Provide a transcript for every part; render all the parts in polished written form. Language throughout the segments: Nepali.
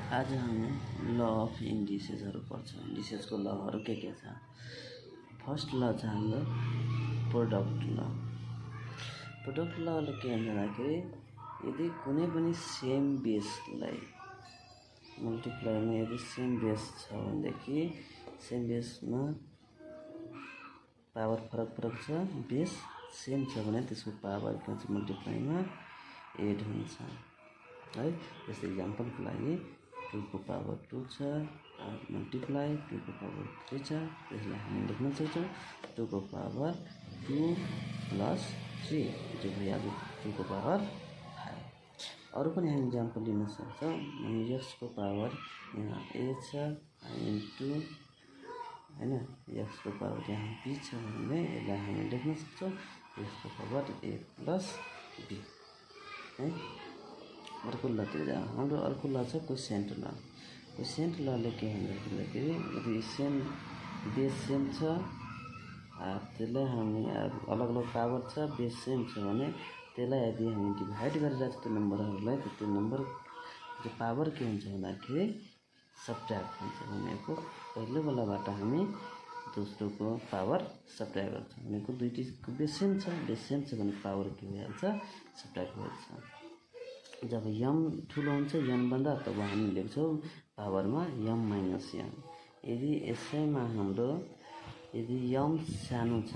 आज हामी ल अफ इन्डिसेसहरू पढ्छौँ। इन्डिसेसको लहरू के छ? फर्स्ट ल छ हाम्रो प्रोडक्ट ल। प्रोडक्ट लले के हुन्छ भन्दाखेरि यदि कुनै पनि सेम बेसलाई मल्टिप्लाईमा यदि सेम बेस छ भनेदेखि सेम बेसमा पावर फरक छ, बेस सेम छ भने त्यसको पावर के हुन्छ मल्टिप्लाईमा एड हुन्छ है। जस्तै इक्जाम्पलको लागि 2 को पावर 2 छ मल्टिप्लाई 2 को पावर 3 छ, त्यसलाई हामी लेख्न सक्छौँ 2 को पावर 2 प्लस 3 जो भइहाल्यो 2 को पावर 5। अरू पनि हामी इक्जाम्पल लिन सक्छौँ। x को पावर यहाँ a छ इन्टु हैन, x को पावर यहाँ b छ भने यसलाई हामी लेख्न सक्छौँ x को पावर a प्लस b है। अर्को लतिर जाउँ। हाम्रो अर्को ल छ कोसेन्ट ल। कोसेन्ट लले के भन्दाखेरि यदि सेम बेस सेम छ त्यसलाई हामी अलग अलग पावर छ बेस सेम छ भने त्यसलाई यदि हामी डिभाइड गरिरहेको छ त्यो नम्बरहरूलाई त्यो नम्बर जो पावर के हुन्छ भन्दाखेरि सब्ट्र्याक्ट हुन्छ भनेको पहिलो बेलाबाट हामी दोस्रोको पावर सब्ट्र्याक्ट गर्छौँ भनेको दुईटीको बेस सेम छ भने पावर के भइहाल्छ सब्ट्र्याक्ट भइहाल्छ। जब यम ठुलो हुन्छ यन भन्दा तब हामी लेख्छौँ पावरमा यम माइनस यन। यदि यसैमा हाम्रो यदि यम सानो छ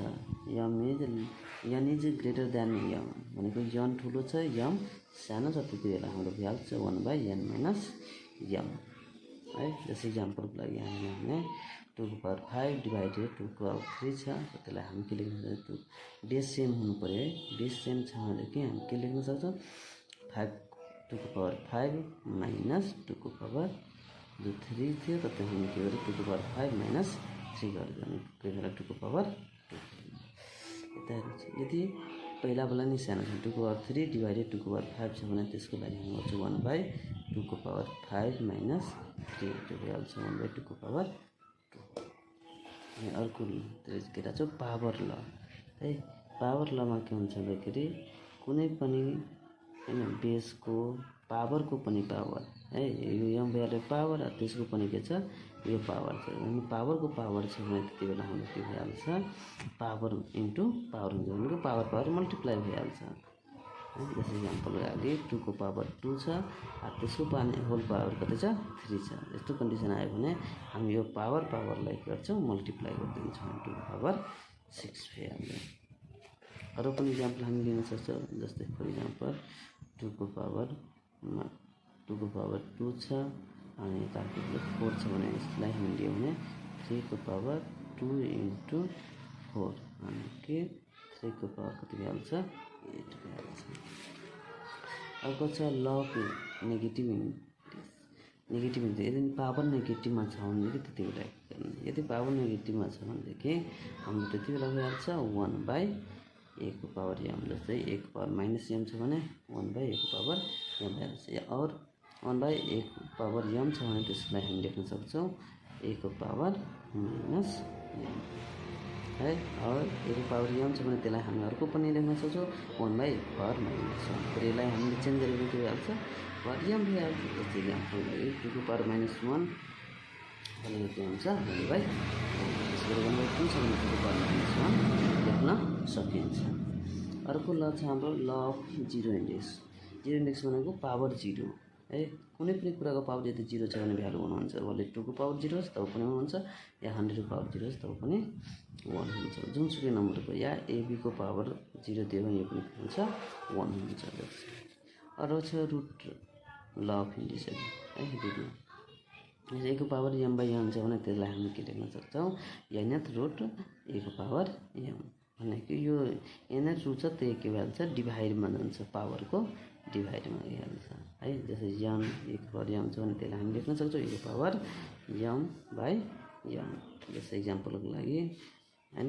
यन इज ग्रेटर देन यम भनेको यन ठुलो छ यम सानो छ त्यति बेला हाम्रो भइहाल्छ 1/n माइनस यम है। जस्तै इक्जाम्पलको लागि हामीले 2 को पावर 5 डिभाइडेड 2 को पावर 3 छ त्यसलाई हामी के लेख्न सक्छौँ बेस सेम हुनु पर्यो है। बेस सेम छ भनेदेखि हामी के लेख्न सक्छौँ 2 को पावर 5 माइनस 2 को पावर जो 3 थियो त्यसलाई हामी के गर्यो 2 को पावर 5 माइनस 3 गर्छौँ त्यही भएर 2 को पावर 2। यदि पहिला बेला नि सानो छ 2 को पावर 3 डिभाइडेड 2 को पावर 5 छ भने त्यसको लागि हामी गर्छौँ 1/2 को पावर 5 माइनस 3 त्यो भइहाल्छ 1/2 को पावर 2। अनि अर्को के छ पावर ल है। पावर लमा के हुन्छ भन्दाखेरि कुनै पनि हैन बेसको पावरको पनि पावर है यो यम भइहाल्यो पावर त्यसको पनि के छ यो पावर छ। अनि पावरको पावर छ भने त्यति बेला हाम्रो के भइहाल्छ पावर इन्टु पावर हुन्छ भनेको पावर पावर मल्टिप्लाई भइहाल्छ है। जस्तै इक्जाम्पलको लागि 2 को पावर 2 छ त्यसको पनि होल पावर कति छ 3 छ। यस्तो कन्डिसन आयो भने हामी यो पावरलाई गर्छौँ मल्टिप्लाई गरिदिन्छौँ 2 को पावर 6 भइहाल्छ। अरू पनि इक्जाम्पल हामी लिन सक्छौँ। जस्तै फर इक्जाम्पल 2 को पावर 2 छ अनि यताको 4 छ भने यसलाई हामी लियौँ भने 3 को पावर 2 इन्टु 4 अनि के 3 को पावर कति भइहाल्छ 8 भइहाल्छ। अर्को छ ल अफ नेगेटिभ इन्डिस। यदि पावर नेगेटिभमा छ भनेदेखि त्यति बेला यदि पावर नेगेटिभमा छ भनेदेखि हाम्रो त्यति बेला भइहाल्छ 1/a को पावर m। जस्तै a को पावर माइनस m छ भने 1/a को पावर m भइहाल्छ। और 1/a को पावर m छ भने त्यसलाई हामी लेख्न सक्छौँ a को पावर माइनस m है। और a को पावर m छ भने त्यसलाई हामी अर्को पनि लेख्न सक्छौँ 1/a को पावर माइनस m। तर यसलाई हामीले चेन्ज गरेर के भइहाल्छ पावर m भइहाल्छ। जस्तै इक्जाम्पल 2 को पावर -1 भनेको के हुन्छ 1/2 छ भने 2 को पावर -1 लेख्न सकिन्छ। अर्को ल छ हाम्रो law of zero index. Zero index भनेको पावर 0 है। कुनै पनि कुराको पावर यदि 0 छ भने भ्यालु 1 हुन्छ। भले 2 को पावर 0 होस् तब पनि 1 हुन्छ या 100 को पावर 0 होस् तब पनि 1 हुन्छ। जुनसुकै नम्बरको या ab को पावर 0 दियो भने यो पनि हुन्छ 1 हुन्छ। अरू छ रुट ल अफ इन्डिसेस है। रुट a को पावर m/n छ भने त्यसलाई हामी के लेख्न सक्छौँ nth रुट a को पावर m भनेको यो nth रुट छ त्यही के भइहाल्छ डिभाइडमा जान्छ पावरको डिभाइडमा भइहाल्छ है। जस्तै m a को पावर m छ भने त्यसलाई हामी लेख्न सक्छौँ a को पावर m/m। जस्तै इक्जाम्पलको लागि हैन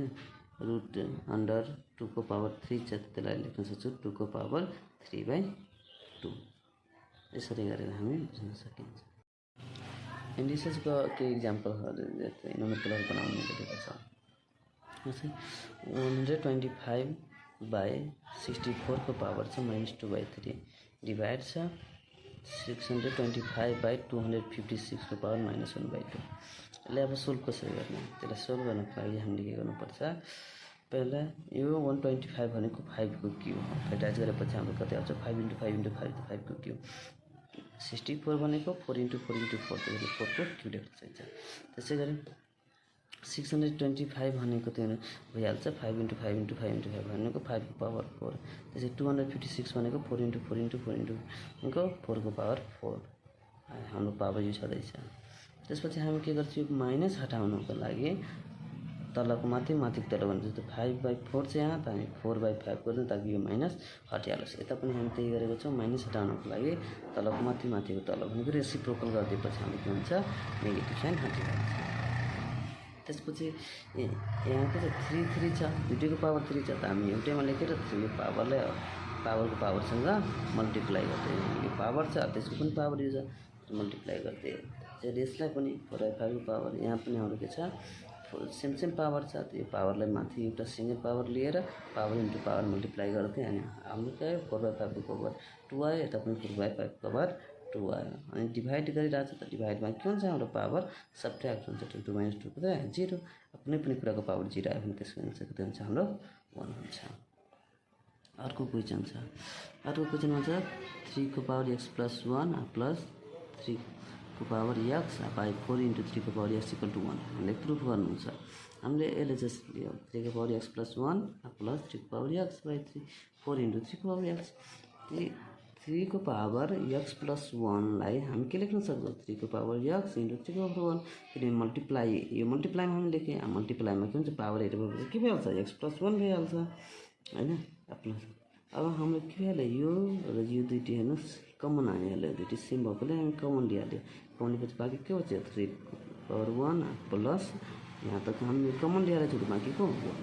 रुट अन्डर 2 को पावर 3 छ त्यसलाई लेख्न सक्छौँ 2 को पावर 3/2। यसरी गरेर हामी बुझ्न सकिन्छ। इन्डिसेसको के इक्जाम्पलहरू जस्तै नोमेनक्लेचर बनाउने गरेको छ। जस्तै 125/64 को पावर छ -2/3 डिभाइड छ 625/256 को पावर -1/2। यसले अब सोल्भ कसरी गर्ने, त्यसलाई सोल्भ गर्नको लागि हामीले के गर्नुपर्छ, पहिला यो 125 भनेको 5 को क्युब हो। फ्याक्टराइज गरेपछि हाम्रो कति आउँछ, 5 × 5 × 5 5 को क्युब। 64 भनेको 4 × 4 × 4 त्यसले 4 को क्युब लेख्न चाहिन्छ। त्यसै गरी 625 भनेको त्यो भइहाल्छ, 5 × 5 × 5 × 5 भनेको 5 को पावर 4। त्यसै 256 भनेको 4 × 4 × 4 भनेको 4 को पावर 4 हाम्रो पावर युज हुँदैछ। त्यसपछि हामी के गर्छौँ, माइनस हटाउनको लागि तलको माथि माथिको तल गर्नु। जस्तो 5/4 छ यहाँ, त हामी 4/5 गर्छौँ ताकि यो माइनस हटिहालोस्। यता पनि हामी त्यही गरेको छौँ, माइनस हटाउनको लागि तलको माथि माथिको तल भनेको रेसिप्रोकल गरिदिएपछि हाम्रो के हुन्छ, नेगेटिभ साइन हटिहाल्छ। त्यसपछि यहाँ के छ, 3 3 छ, दुईटैको पावर 3 छ, त हामी एउटैमा लेखेर 3 पावरलाई पावरको पावरसँग मल्टिप्लाई गर्दै, यो पावर छ त्यसको पनि पावर युज मल्टिप्लाई गर्दै, त्यसरी यसलाई पनि 4/5 को पावर, यहाँ पनि हाम्रो के छ, सेम पावर छ, त्यो पावरलाई माथि एउटा सिंगल पावर लिएर पावर इन्टु पावर मल्टिप्लाई गर्दै, अनि हाम्रो के आयो, 4/5 को पावर 2 आयो, यता पनि 4/5 को पावर 2 आयो। अनि डिभाइड गरिरहेको छ, त डिभाइडमा के हुन्छ, हाम्रो पावर सब्ट्र्याक्ट हुन्छ, 2 - 2 कति आयो, 0। कुनै पनि कुराको पावर 0 आयो भने त्यसको एन्सर कति हुन्छ, हाम्रो 1 हुन्छ। अर्को क्वेसन छ, अर्को क्वेसनमा छ 3 को पावर x + 1 प्लस 3 को पावर x बाई 4 × 3 को पावर x = 1 हामीले प्रुफ गर्नु छ। हामीले यसले जस्ट लियो 3 को पावर x + 1 प्लस 3 को पावर x बाई 3 4 × 3 को पावर x। 3 को पावर x + 1 लाई हामी के लेख्न सक्छौँ, 3 को पावर x × 3 को पावर 1। किनभने मल्टिप्लाई, यो मल्टिप्लाईमा हामी लेखेँ, मल्टिप्लाईमा के हुन्छ, पावर हेरेर के भइहाल्छ, x + 1 भइहाल्छ हैन। अब हाम्रो के भइहाल्यो, यो र यो दुईटै हेर्नुहोस् कमन आइहाल्यो, दुईटै सेम भएकोले हामी कमन लिइहाल्यो। कमन लिएपछि बाँकी के बच्यो, 3 को पावर 1 प्लस यहाँ तक हामीले कमन लिएर छौँ, बाँकीको 1।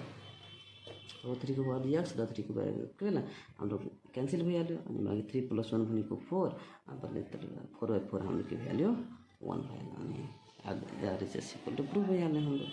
अब 3 को पावर x र 3 को पावर के होला, हाम्रो क्यान्सल भइहाल्यो। अनि बाँकी 3 + 1 भनेको 4, अब 4/4 हाम्रो के भइहाल्यो, 1 भइहाल्यो। अनि R is equal to proof भइहाल्यो हाम्रो।